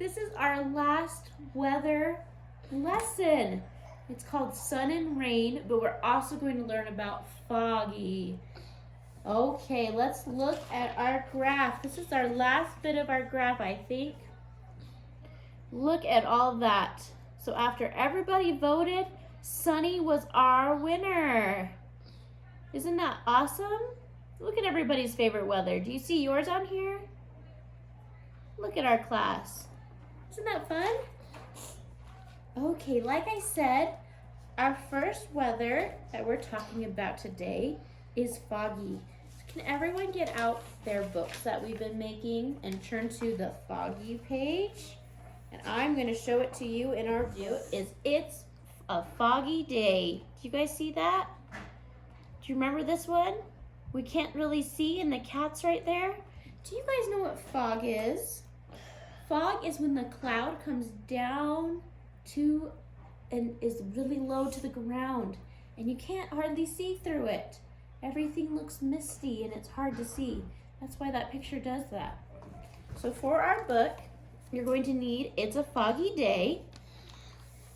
This is our last weather lesson. It's called sun and rain, but we're also going to learn about foggy. Okay, let's look at our graph. This is our last bit of our graph, I think. Look at all that. So after everybody voted, sunny was our winner. Isn't that awesome? Look at everybody's favorite weather. Do you see yours on here? Look at our class. Isn't that fun? Okay, like I said, our first weather that we're talking about today is foggy. Can everyone get out their books that we've been making and turn to the foggy page? And I'm going to show it to you in our view. It's a foggy day. Do you guys see that? Do you remember this one? We can't really see and the cat's right there. Do you guys know what fog is? Fog is when the cloud comes down to and is really low to the ground and you can't hardly see through it. Everything looks misty and it's hard to see. That's why that picture does that. So for our book, you're going to need It's a Foggy Day.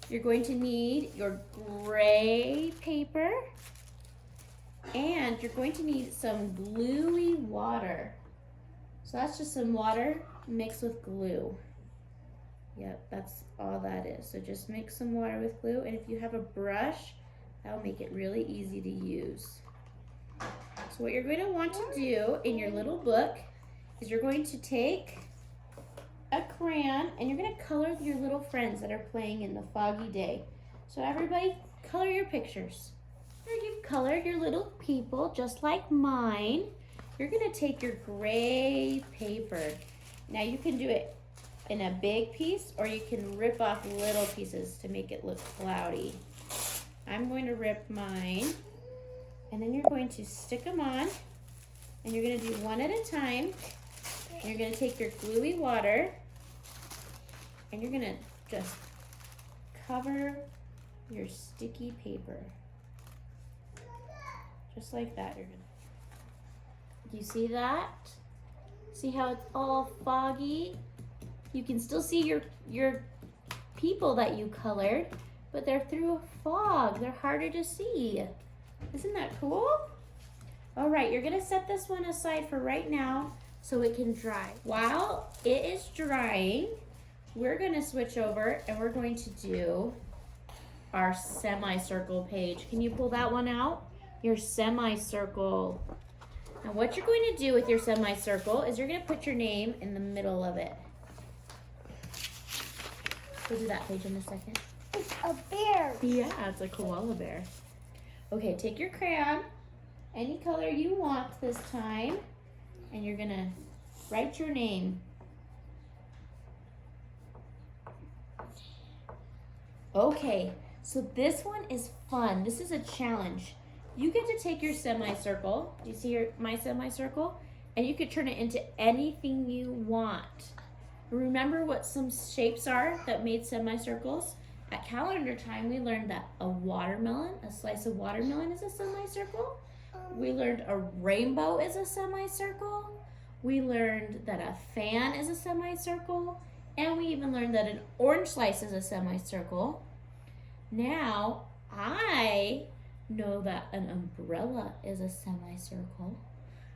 You're going to need your gray paper and you're going to need some gluey water. So that's just some water mixed with glue. Yep, that's all that is. So just mix some water with glue, and if you have a brush, that'll make it really easy to use. So what you're going to want to do in your little book is you're going to take a crayon and you're going to color your little friends that are playing in the foggy day. So everybody color your pictures. Here you've colored your little people just like mine. You're going to take your gray paper. Now you can do it in a big piece or you can rip off little pieces to make it look cloudy. I'm going to rip mine and then you're going to stick them on and you're going to do one at a time. And you're going to take your gluey water and you're going to just cover your sticky paper. Just like that. Do you see that? See how it's all foggy? You can still see your people that you colored, but they're through a fog. They're harder to see. Isn't that cool? All right, you're gonna set this one aside for right now so it can dry. While it is drying, we're gonna switch over and we're going to do our semicircle page. Can you pull that one out? Your semicircle. Now what you're going to do with your semicircle is you're going to put your name in the middle of it. We'll do that page in a second. It's a bear. Yeah, it's a koala bear. Okay, take your crayon, any color you want this time, and you're going to write your name. Okay, so this one is fun. This is a challenge. You get to take your semicircle, do you see my semicircle? And you could turn it into anything you want. Remember what some shapes are that made semicircles? At calendar time, we learned that a watermelon, a slice of watermelon is a semicircle. We learned a rainbow is a semicircle. We learned that a fan is a semicircle. And we even learned that an orange slice is a semicircle. Now, I know that an umbrella is a semicircle.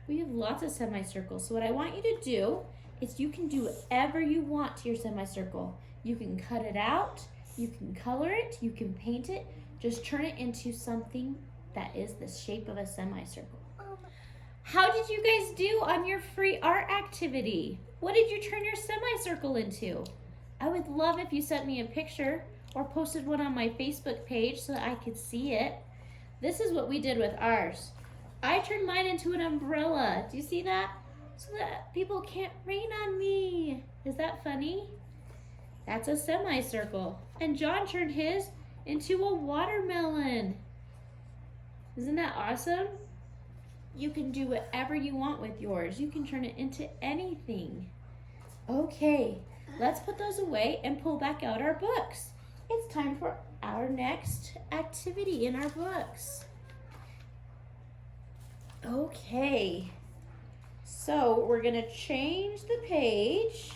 We have lots of semicircles. So what I want you to do is you can do whatever you want to your semicircle. You can cut it out, you can color it, you can paint it. Just turn it into something that is the shape of a semicircle. How did you guys do on your free art activity? What did you turn your semicircle into? I would love if you sent me a picture or posted one on my Facebook page so that I could see it. This is what we did with ours. I turned mine into an umbrella. Do you see that? So that people can't rain on me. Is that funny? That's a semicircle. And John turned his into a watermelon. Isn't that awesome? You can do whatever you want with yours. You can turn it into anything. Okay, let's put those away and pull back out our books. It's time for our next activity in our books. Okay, so we're gonna change the page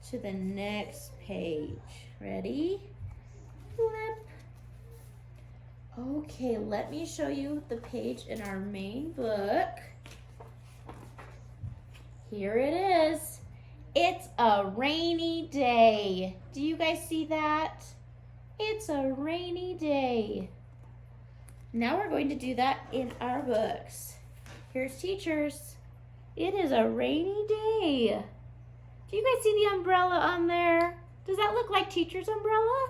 to the next page. Ready? Flip. Okay, let me show you the page in our main book. Here it is. It's a rainy day. Do you guys see that? It's a rainy day. Now we're going to do that in our books. Here's teachers. It is a rainy day. Do you guys see the umbrella on there? Does that look like teacher's umbrella?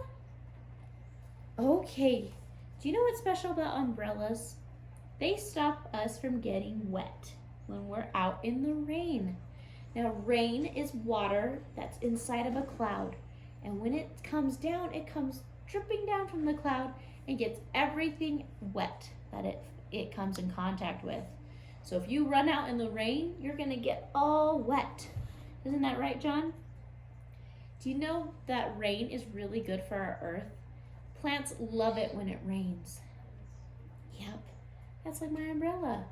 Okay. Do you know what's special about umbrellas? They stop us from getting wet when we're out in the rain. Now, rain is water that's inside of a cloud. And when it comes down, it comes dripping down from the cloud and gets everything wet that it comes in contact with. So if you run out in the rain, you're gonna get all wet. Isn't that right, John? Do you know that rain is really good for our earth? Plants love it when it rains. Yep, that's like my umbrella.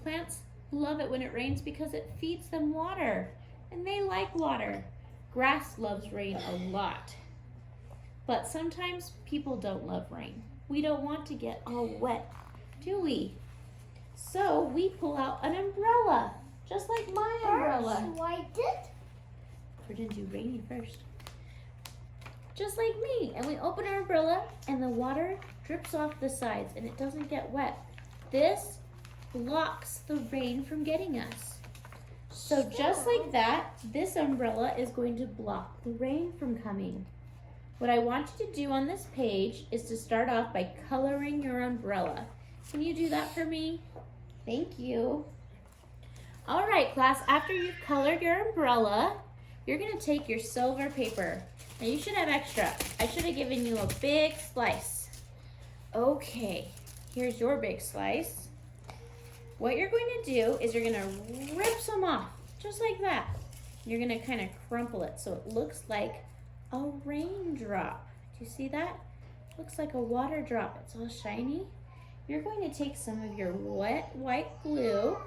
Plants love it when it rains because it feeds them water, and they like water. Grass loves rain a lot. But sometimes people don't love rain. We don't want to get all wet, do we? So we pull out an umbrella, just like my umbrella. We're gonna do rainy first. Just like me. And we open our umbrella and the water drips off the sides and it doesn't get wet. This blocks the rain from getting us. So just like that, this umbrella is going to block the rain from coming. What I want you to do on this page is to start off by coloring your umbrella. Can you do that for me? Thank you. All right, class, after you've colored your umbrella, you're gonna take your silver paper. Now you should have extra. I should have given you a big slice. Okay, here's your big slice. What you're going to do is you're gonna rip some off, just like that. You're gonna kind of crumple it so it looks like a raindrop. Do you see that? Looks like a water drop. It's all shiny. You're going to take some of your wet white glue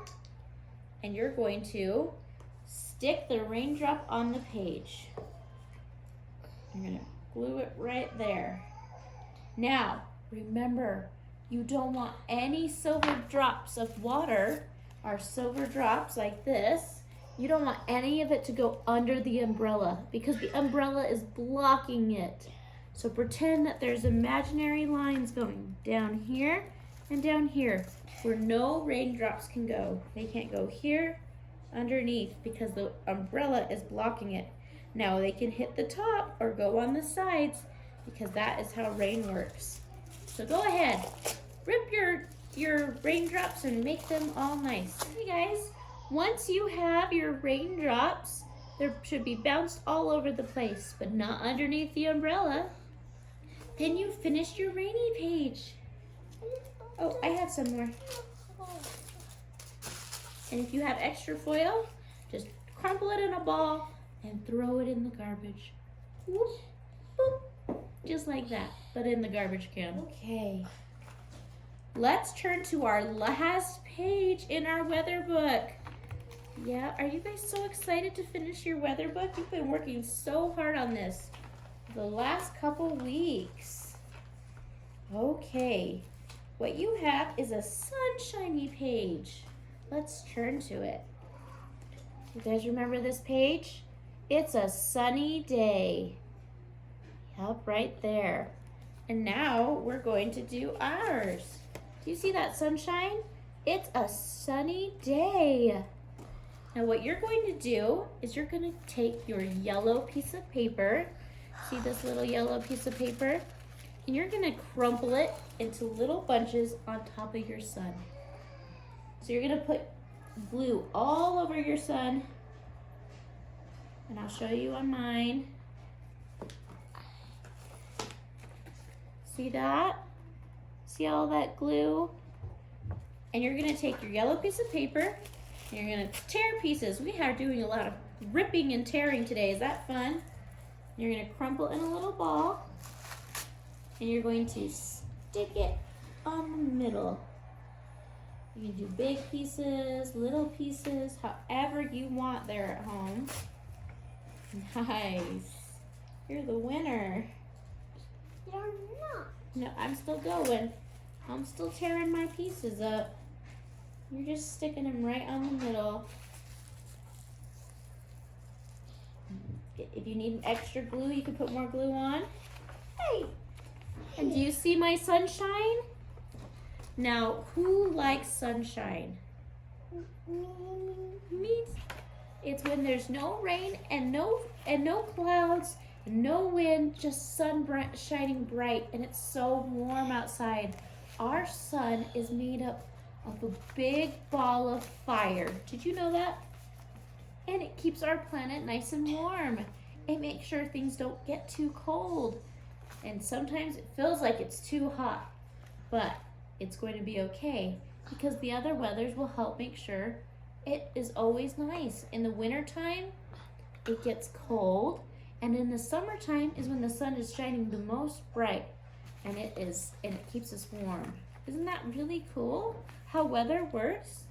and you're going to stick the raindrop on the page. You're gonna glue it right there. Now, remember, you don't want any silver drops of water or silver drops like this. You don't want any of it to go under the umbrella because the umbrella is blocking it. So pretend that there's imaginary lines going down here and down here where no raindrops can go. They can't go here underneath because the umbrella is blocking it. Now they can hit the top or go on the sides because that is how rain works. So go ahead, rip your raindrops and make them all nice. Hey guys, once you have your raindrops, they should be bounced all over the place, but not underneath the umbrella. Then you finished your rainy page. Oh, I have some more. And if you have extra foil, just crumple it in a ball and throw it in the garbage. Whoop, boop. Just like that, but in the garbage can. Okay. Let's turn to our last page in our weather book. Yeah, are you guys so excited to finish your weather book? You've been working so hard on this the last couple weeks. Okay, what you have is a sunshiny page. Let's turn to it. You guys remember this page? It's a sunny day. Yep, right there. And now we're going to do ours. Do you see that sunshine? It's a sunny day. Now what you're going to do is you're going to take your yellow piece of paper. See this little yellow piece of paper? And you're going to crumple it into little bunches on top of your sun. So you're going to put glue all over your sun. And I'll show you on mine. See that? See all that glue? And you're going to take your yellow piece of paper and you're going to tear pieces. We are doing a lot of ripping and tearing today. Is that fun? You're going to crumple in a little ball and you're going to stick it on the middle. You can do big pieces, little pieces, however you want there at home. Nice. You're the winner. You're not. No, I'm still going. I'm still tearing my pieces up. You're just sticking them right on the middle. If you need an extra glue, you can put more glue on. Hey. And do you see my sunshine? Now, who likes sunshine? Me. It's when there's no rain and no clouds, no wind, just sun shining bright, and it's so warm outside. Our sun is made up of a big ball of fire. Did you know that? And it keeps our planet nice and warm. It makes sure things don't get too cold. And sometimes it feels like it's too hot, but it's going to be okay because the other weathers will help make sure it is always nice. In the wintertime, it gets cold, and in the summertime is when the sun is shining the most bright, and it keeps us warm. Isn't that really cool how weather works?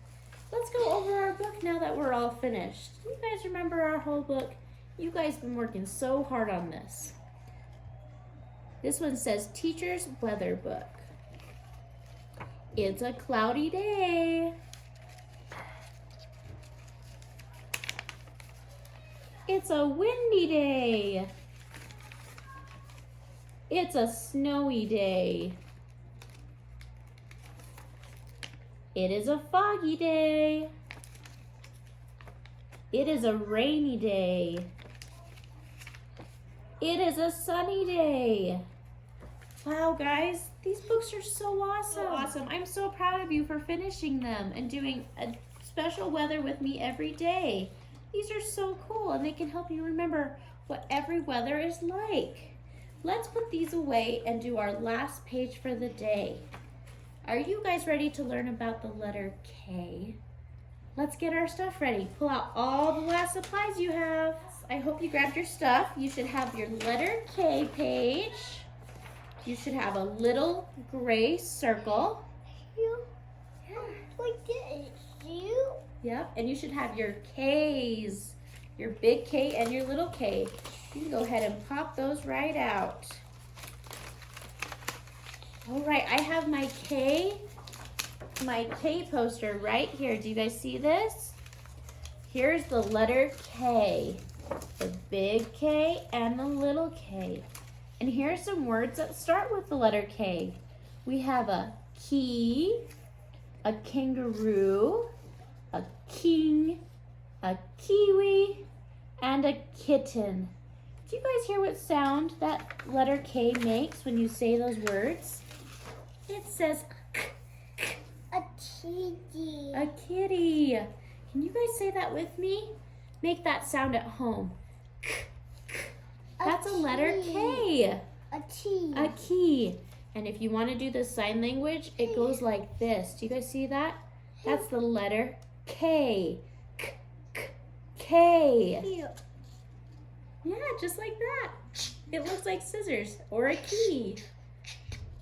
Let's go over our book now that we're all finished. You guys remember our whole book? You guys been working so hard on this. This one says Teacher's Weather Book. It's a cloudy day. It's a windy day. It's a snowy day. It is a foggy day. It is a rainy day. It is a sunny day. Wow, guys, these books are so awesome. I'm so proud of you for finishing them and doing a special weather with me every day. These are so cool, and they can help you remember what every weather is like. Let's put these away and do our last page for the day. Are you guys ready to learn about the letter K? Let's get our stuff ready. Pull out all the last supplies you have. I hope you grabbed your stuff. You should have your letter K page. You should have a little gray circle. Yeah. Like this. You? Yep, and you should have your K's, your big K and your little K. You can go ahead and pop those right out. All right, I have my K poster right here. Do you guys see this? Here's the letter K, the big K and the little K. And here's some words that start with the letter K. We have a key, a kangaroo, a king, a kiwi, and a kitten. Do you guys hear what sound that letter K makes when you say those words? It says k, k. A kitty. A kitty. Can you guys say that with me? Make that sound at home. K, k. That's a letter K. A T. A key. And if you want to do the sign language, it goes like this. Do you guys see that? That's the letter K. K, k, K. Here. Yeah, just like that. It looks like scissors or a key.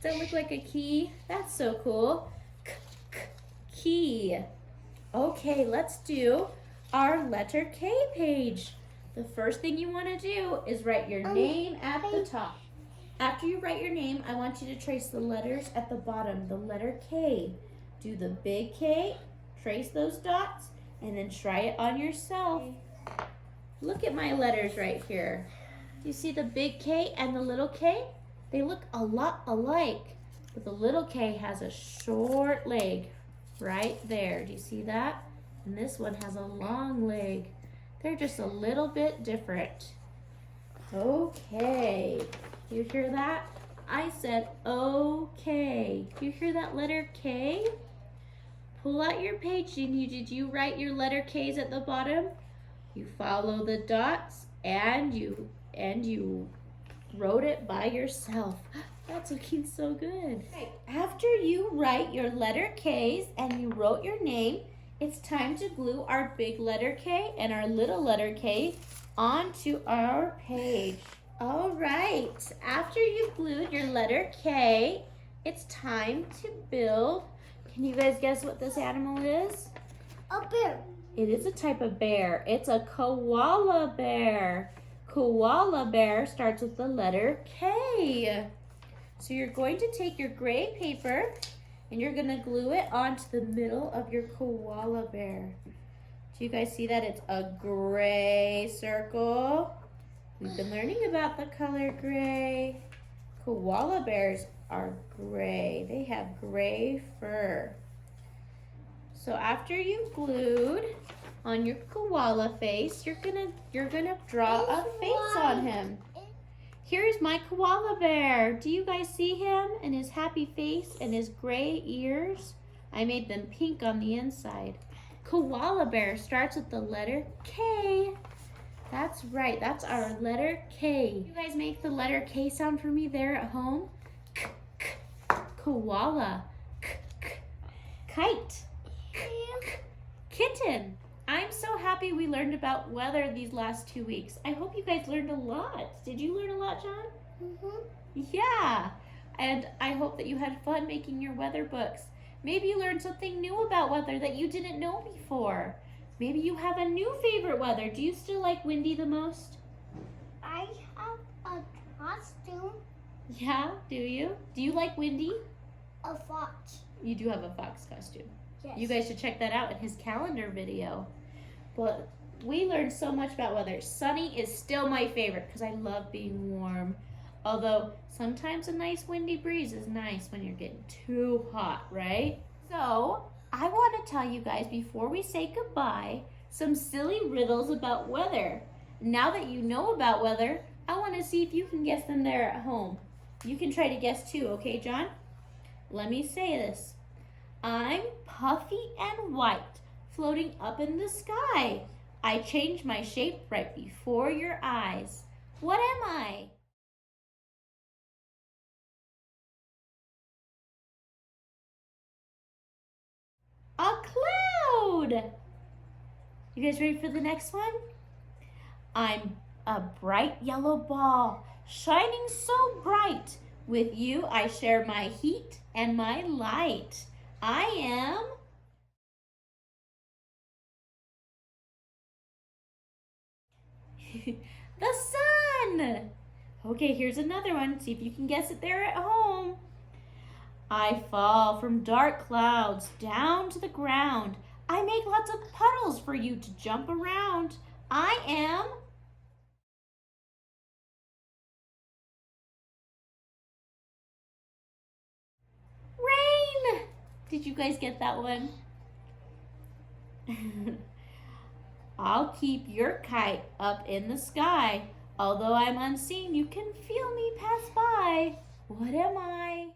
Does that look like a key? That's so cool. K, k, key. Okay, let's do our letter K page. The first thing you want to do is write your name at the top. After you write your name, I want you to trace the letters at the bottom, the letter K. Do the big K, trace those dots, and then try it on yourself. Look at my letters right here. You see the big K and the little K? They look a lot alike, but the little K has a short leg right there. Do you see that? And this one has a long leg. They're just a little bit different. Okay, you hear that? I said okay. You hear that letter K? Pull out your page. Did you write your letter K's at the bottom? You follow the dots and you wrote it by yourself. That's looking so good. After you write your letter K's and you wrote your name, it's time to glue our big letter K and our little letter K onto our page. All right, after you've glued your letter K, it's time to build. Can you guys guess what this animal is? A bear. It is a type of bear. It's a koala bear. Koala bear starts with the letter K. So you're going to take your gray paper and you're going to glue it onto the middle of your koala bear. Do you guys see that? It's a gray circle. We've been learning about the color gray. Koala bears are gray. They have gray fur. So after you've glued on your koala face, you're gonna draw a face on him. Here's my koala bear. Do you guys see him and his happy face and his gray ears? I made them pink on the inside. Koala bear starts with the letter K. That's right, that's our letter K. You guys make the letter K sound for me there at home? K, k. Koala. K, k. Kite. K, k. Kitten. I'm so happy we learned about weather these last 2 weeks. I hope you guys learned a lot. Did you learn a lot, John? Mm-hmm. Yeah. And I hope that you had fun making your weather books. Maybe you learned something new about weather that you didn't know before. Maybe you have a new favorite weather. Do you still like windy the most? I have a costume. Yeah, do you? Do you like windy? A fox. You do have a fox costume. Yes. You guys should check that out in his calendar video. But we learned so much about weather. Sunny is still my favorite because I love being warm. Although sometimes a nice windy breeze is nice when you're getting too hot, right? So I want to tell you guys before we say goodbye some silly riddles about weather. Now that you know about weather, I want to see if you can guess them there at home. You can try to guess too, okay, John? Let me say this. I'm puffy and white, floating up in the sky. I change my shape right before your eyes. What am I? A cloud! You guys ready for the next one? I'm a bright yellow ball, shining so bright. With you I share my heat and my light. I am... the sun! Okay, here's another one. See if you can guess it there at home. I fall from dark clouds down to the ground. I make lots of puddles for you to jump around. I am... rain! Did you guys get that one? I'll keep your kite up in the sky. Although I'm unseen, you can feel me pass by. What am I?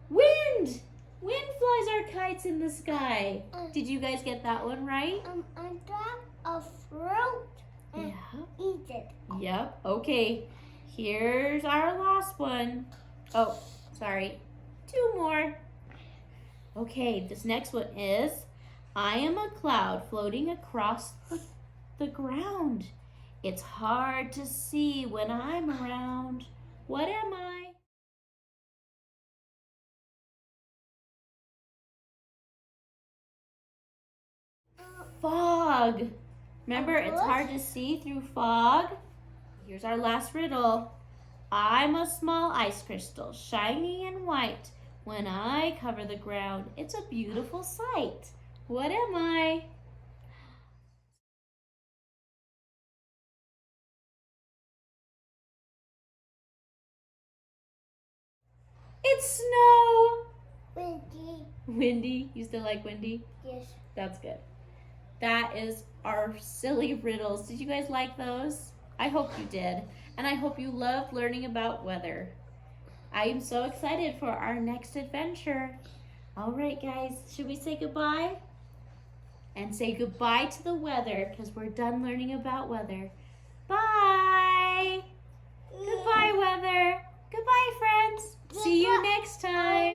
Wind! Wind flies our kites in the sky. Did you guys get that one right? I got a fruit and eat it. Yep. Okay. Here's our last one. Oh, sorry. 2 more. Okay, this next one is, I am a cloud floating across the ground. It's hard to see when I'm around. What am I? Fog. Remember, it's hard to see through fog. Here's our last riddle. I'm a small ice crystal, shiny and white. When I cover the ground, it's a beautiful sight. What am I? It's snow. Windy. Windy. You still like windy? Yes. That's good. That is our silly riddles. Did you guys like those? I hope you did. And I hope you loved learning about weather. I am so excited for our next adventure. All right, guys, should we say goodbye? And say goodbye to the weather because we're done learning about weather. Bye. Goodbye, weather. Goodbye, friends. See you next time.